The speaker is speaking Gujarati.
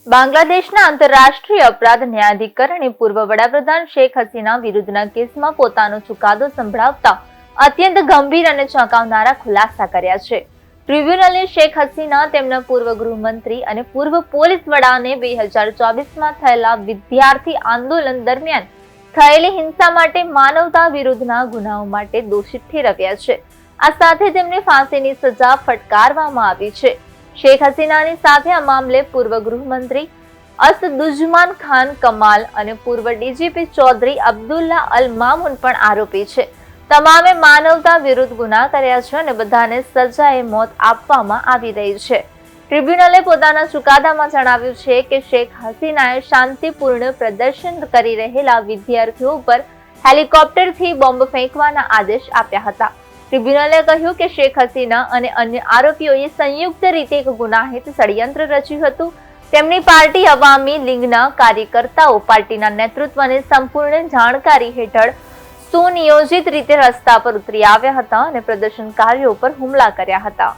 બાંગ્લાદેશના આંતરરાષ્ટ્રીય અપરાધ ન્યાયાધિકરણે પૂર્વ વડાપ્રધાન શેખ હસીના વિરુદ્ધના કેસમાં પોતાનો ચુકાદો સંભળાવતા અત્યંત ગંભીર અને ચોંકાવનારા ખુલાસા કર્યા છે. ટ્રિબ્યુનલે શેખ હસીના, તેમના પૂર્વ ગૃહમંત્રી અને પૂર્વ પોલીસ વડાને 2024માં થયેલા વિદ્યાર્થી આંદોલન દરમિયાન થયેલી હિંસા માટે માનવતા વિરુદ્ધના ગુનાઓ માટે દોષિત ઠેરવ્યા છે. આ સાથે તેમને ફાંસીની સજા ફટકારવામાં આવી છે. શેખ હસીનાની સાથે આ મામલે પૂર્વ ગૃહમંત્રી અસદુજ્માન ખાન કમાલ અને પૂર્વ ડીજીપી ચૌધરી અબ્દુલ્લા અલ મામૂન પણ આરોપી છે. તમામે માનવતા વિરુદ્ધ ગુના કર્યા છે અને બધાને સજાએ મોત આપવામાં આવી રહી છે. ટ્રિબ્યુનલે પોતાના ચુકાદામાં જણાવ્યું છે કે શેખ હસીનાએ શાંતિપૂર્ણ પ્રદર્શન કરી રહેલા વિદ્યાર્થીઓ પર હેલિકોપ્ટરથી બોમ્બ ફેંકવાના આદેશ આપ્યા હતા. ટ્રિબ્યુનલે કહ્યું કે શેખ હસીના અને અન્ય આરોપીઓએ સંયુક્ત રીતે એક ગુનાહિત ષડયંત્ર રચ્યું હતું. તેમની પાર્ટી અવામી લીગના કાર્યકર્તાઓ પાર્ટીના નેતૃત્વને સંપૂર્ણ જાણકારી હેઠળ સુનિયોજિત રીતે રસ્તા પર ઉતરી આવ્યા હતા અને પ્રદર્શનકારીઓ પર હુમલા કર્યા હતા.